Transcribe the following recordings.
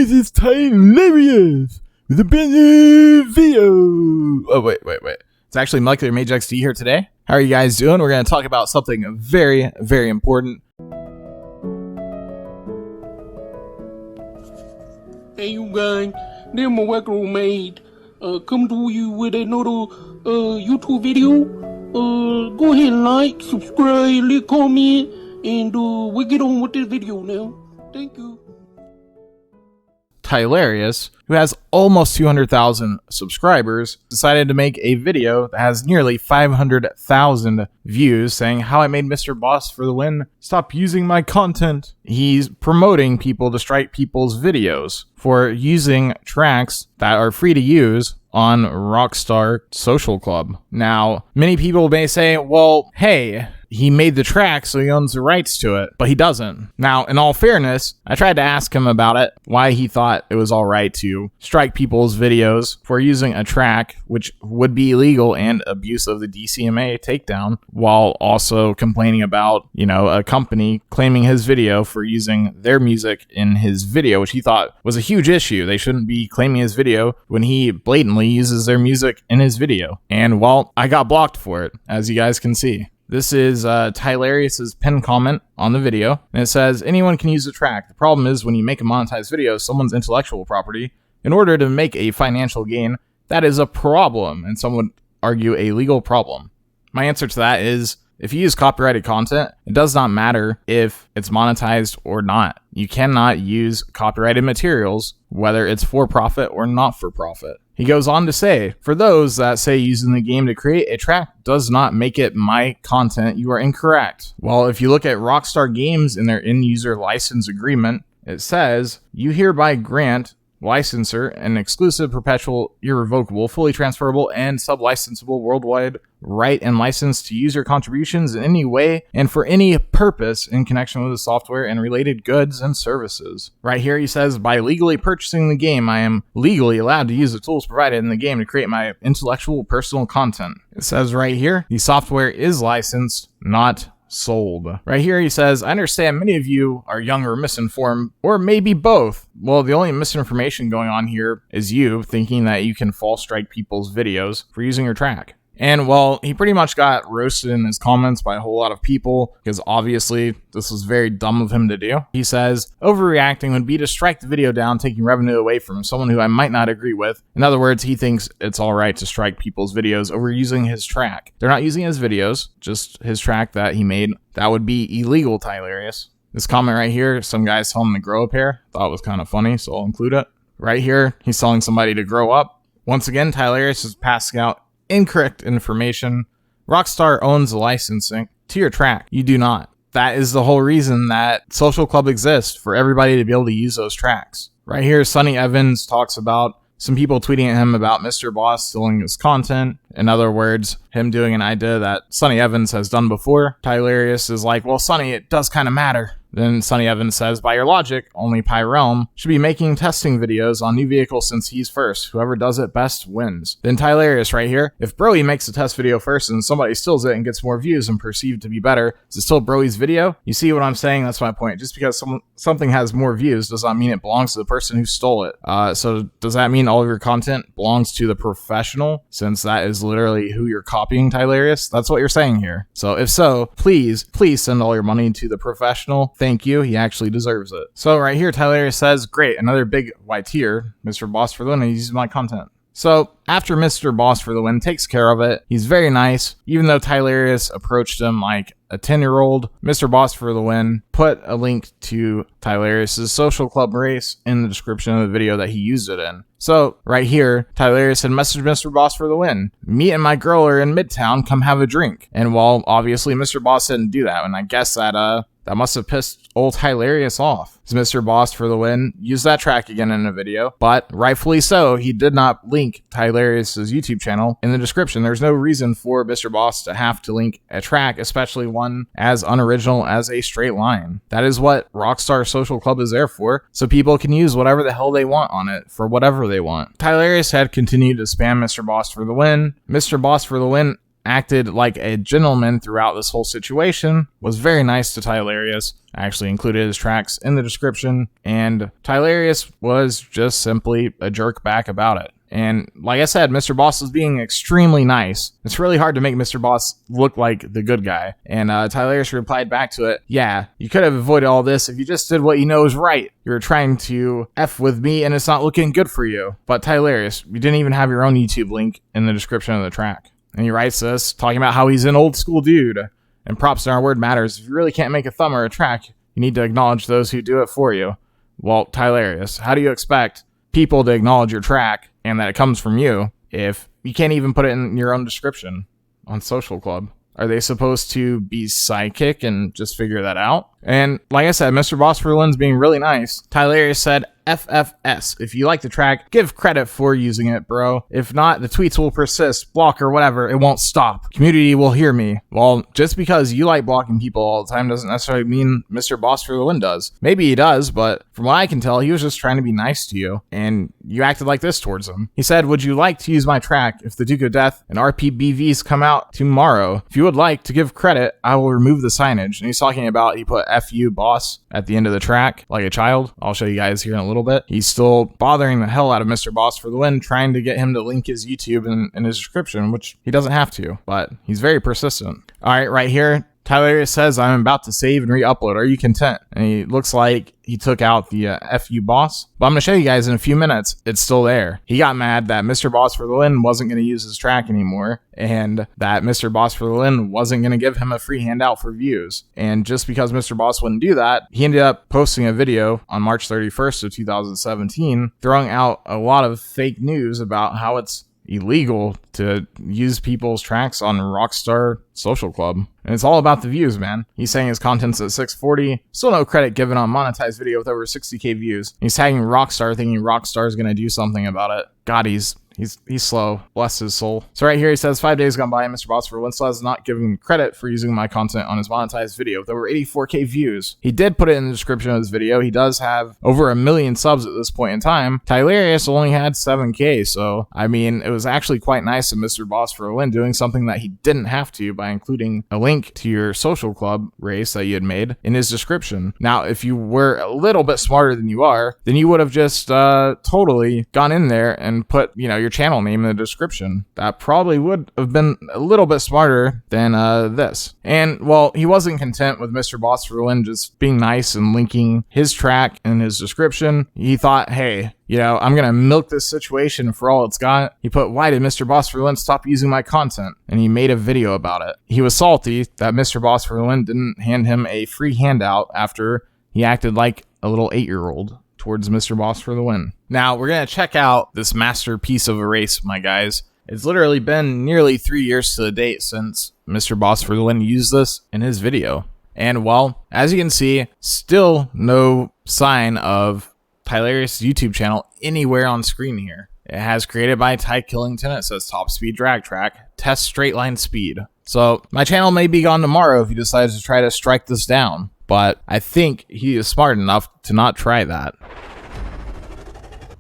guys, it's Tylarious with a brand new video. Oh, wait. It's actually Molecular MageXD here today. How are you guys doing? We're going to talk about something very, very important. Hey, you guys, this is my work roommate. Come to you with another YouTube video. Go ahead and like, subscribe, leave a comment, and we'll get on with this video now. Thank you. Tylarious, who has almost 200,000 subscribers, decided to make a video that has nearly 500,000 views saying how I made Mr. Boss for the win. Stop using my content. He's promoting people to strike people's videos for using tracks that are free to use on Rockstar Social Club. Now, many people may say, well, hey, he made the track, so he owns the rights to it, but he doesn't. Now, in all fairness, I tried to ask him about it, why he thought it was all right to strike people's videos for using a track, which would be illegal and abuse of the DCMA takedown, while also complaining about, a company claiming his video for using their music in his video, which he thought was a huge issue. They shouldn't be claiming his video when he blatantly uses their music in his video. And, well, I got blocked for it, as you guys can see. This is Tylarious' pinned comment on the video, and it says, anyone can use the track. The problem is when you make a monetized video, someone's intellectual property, in order to make a financial gain, that is a problem, and some would argue a legal problem. My answer to that is, if you use copyrighted content, it does not matter if it's monetized or not. You cannot use copyrighted materials, whether it's for profit or not for profit. He goes on to say, for those that say using the game to create a track does not make it my content, you are incorrect. Well, if you look at Rockstar Games in their end-user license agreement, it says, you hereby grant licensor an exclusive, perpetual, irrevocable, fully transferable, and sub-licensable worldwide right and license to use your contributions in any way and for any purpose in connection with the software and related goods and services. Right here he says, by legally purchasing the game, I am legally allowed to use the tools provided in the game to create my intellectual personal content. It says right here, the software is licensed, not sold. Right here he says, I understand many of you are young or misinformed, or maybe both. Well, the only misinformation going on here is you thinking that you can false strike people's videos for using your track. And, well, he pretty much got roasted in his comments by a whole lot of people, because obviously this was very dumb of him to do. He says, overreacting would be to strike the video down, taking revenue away from someone who I might not agree with. In other words, he thinks it's alright to strike people's videos over using his track. They're not using his videos, just his track that he made. That would be illegal, Tylarious. This comment right here, some guy's telling him to grow a pair. Thought it was kind of funny, so I'll include it. Right here, he's telling somebody to grow up. Once again, Tylarious is passing out incorrect information. Rockstar owns the licensing to your track. You do not. That is the whole reason that Social Club exists, for everybody to be able to use those tracks. Right here, Sonny Evans talks about some people tweeting at him about Mr. Boss stealing his content. In other words, him doing an idea that Sonny Evans has done before. Tylarious is like, well, Sonny, it does kind of matter. Then Sonny Evans says, by your logic, only Pyrealm should be making testing videos on new vehicles since he's first. Whoever does it best wins. Then Tylarious right here, if Broey makes a test video first and somebody steals it and gets more views and perceived to be better, is it still Broey's video? You see what I'm saying? That's my point. Just because something has more views does not mean it belongs to the person who stole it. So does that mean all of your content belongs to the professional, since that is literally who you're copying, Tylarious? That's what you're saying here. So if so, please send all your money to the professional. Thank you. He actually deserves it. So right here, Tylarious says, great, another big white tier. Mr. Boss for the win, he uses my content. So after Mr. Boss for the win takes care of it, he's very nice. Even though Tylarious approached him like a 10-year-old, Mr. Boss for the win put a link to Tylarious' Social Club race in the description of the video that he used it in. So right here, Tylarious had messaged Mr. Boss for the win. Me and my girl are in Midtown, come have a drink. And while obviously Mr. Boss didn't do that, and I guess that must have pissed old Tylarious off. Mr. Boss for the win used that track again in a video, but rightfully so, he did not link Tylarious' YouTube channel in the description. There's no reason for Mr. Boss to have to link a track, especially one as unoriginal as a straight line. That is what Rockstar Social Club is there for, so people can use whatever the hell they want on it for whatever they want. Tylarious had continued to spam Mr. Boss for the win. Mr. Boss for the win acted like a gentleman throughout this whole situation, was very nice to Tylarious. I actually included his tracks in the description, and Tylarious was just simply a jerk back about it. And like I said, Mr. Boss was being extremely nice. It's really hard to make Mr. Boss look like the good guy. And Tylarious replied back to it, yeah, you could have avoided all this if you just did what you know is right. You're trying to F with me and it's not looking good for you. But Tylarious, you didn't even have your own YouTube link in the description of the track. And he writes this, talking about how he's an old school dude. And props to our word matters. If you really can't make a thumb or a track, you need to acknowledge those who do it for you. Well, Tylarious, how do you expect people to acknowledge your track and that it comes from you if you can't even put it in your own description on Social Club? Are they supposed to be psychic and just figure that out? And like I said, MrBossftw's being really nice. Tylarious said, FFS. If you like the track, give credit for using it, bro. If not, the tweets will persist, block or whatever, it won't stop. Community will hear me. Well, just because you like blocking people all the time doesn't necessarily mean MrBossftw does. Maybe he does, but from what I can tell, he was just trying to be nice to you, and you acted like this towards him. He said, would you like to use my track if the Duke of Death and RPBVs come out tomorrow? If you would like to give credit, I will remove the signage. And he's talking about, he put FU boss at the end of the track, like a child. I'll show you guys here in a little bit. He's still bothering the hell out of MrBossftw, trying to get him to link his YouTube in his description, which he doesn't have to, but he's very persistent. All right, right here, Tylarious says, I'm about to save and re-upload. Are you content? And he looks like he took out the FU boss. But I'm going to show you guys in a few minutes. It's still there. He got mad that MrBossftw wasn't going to use his track anymore, and that MrBossftw wasn't going to give him a free handout for views. And just because Mr. Boss wouldn't do that, he ended up posting a video on March 31st of 2017, throwing out a lot of fake news about how it's illegal to use people's tracks on Rockstar Social Club. And it's all about the views, man. He's saying his content's at 640. Still no credit given on monetized video with over 60k views. He's tagging Rockstar, thinking Rockstar's gonna do something about it. God, he's slow. Bless his soul. So right here he says, 5 days gone by and MrBossftw still has not given credit for using my content on his monetized video with over 84k views. He did put it in the description of his video. He does have over 1 million subs at this point in time. Tylarious only had 7k, so I mean, it was actually quite nice of MrBossftw doing something that he didn't have to by including a link to your Social Club race that you had made in his description. Now, if you were a little bit smarter than you are, then you would have just totally gone in there and put, you know, your channel name in the description. That probably would have been a little bit smarter than this. And well, he wasn't content with MrBossftw just being nice and linking his track in his description. He thought, hey, you know, I'm gonna milk this situation for all it's got. He put, why did MrBossftw stop using my content? And he made a video about it. He was salty that MrBossftw didn't hand him a free handout after he acted like a little 8-year-old towards MrBossftw. Now, we're going to check out this masterpiece of a race, my guys. It's literally been nearly 3 years to the date since MrBossftw used this in his video. And well, as you can see, still no sign of Tylarious' YouTube channel anywhere on screen here. It has created by Ty Killington. It says top speed drag track, test straight line speed. So my channel may be gone tomorrow if he decides to try to strike this down, but I think he is smart enough to not try that.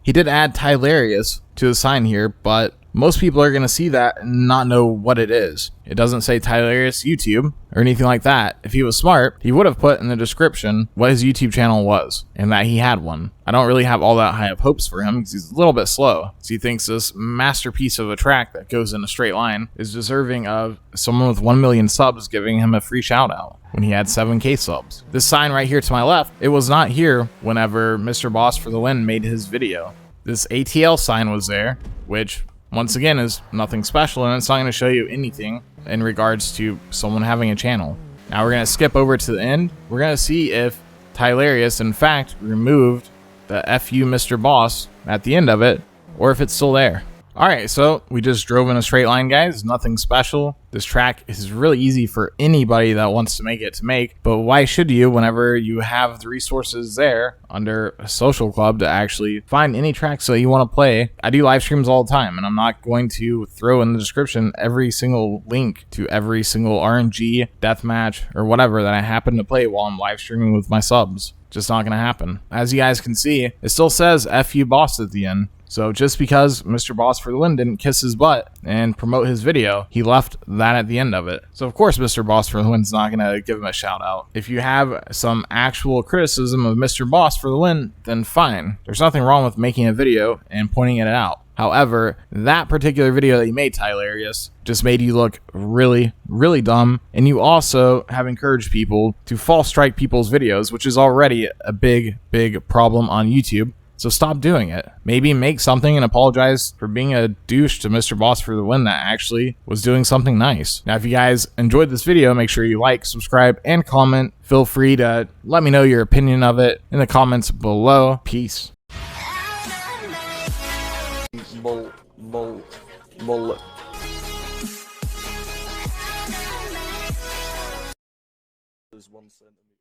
He did add Tylarious to the sign here, but most people are going to see that and not know what it is. It doesn't say Tylarious YouTube or anything like that. If he was smart, he would have put in the description what his YouTube channel was and that he had one. I don't really have all that high of hopes for him because he's a little bit slow. So he thinks this masterpiece of a track that goes in a straight line is deserving of someone with 1 million subs giving him a free shout out when he had 7k subs. This sign right here to my left, it was not here whenever MrBossftw made his video. This ATL sign was there, which once again is nothing special, and it's not going to show you anything in regards to someone having a channel. Now we're going to skip over to the end. We're going to see if Tylarious in fact removed the FU Mr. Boss at the end of it, or if it's still there. Alright, so we just drove in a straight line, guys. Nothing special. This track is really easy for anybody that wants to make it to make, but why should you whenever you have the resources there under a social club to actually find any tracks that you want to play? I do live streams all the time, and I'm not going to throw in the description every single link to every single RNG, deathmatch, or whatever that I happen to play while I'm live streaming with my subs. Just not going to happen. As you guys can see, it still says FU Boss at the end. So just because Mr. Boss for the Win didn't kiss his butt and promote his video, he left that at the end of it. So of course Mr. Boss for the Win's not going to give him a shout out. If you have some actual criticism of Mr. Boss for the Win, then fine. There's nothing wrong with making a video and pointing it out. However, that particular video that you made, Tylarious, just made you look really, really dumb, and you also have encouraged people to false strike people's videos, which is already a big, big problem on YouTube. So stop doing it. Maybe make something and apologize for being a douche to Mr. Boss for the Win that actually was doing something nice. Now, if you guys enjoyed this video, make sure you like, subscribe, and comment. Feel free to let me know your opinion of it in the comments below. Peace. Bull. There's 1 centimeter.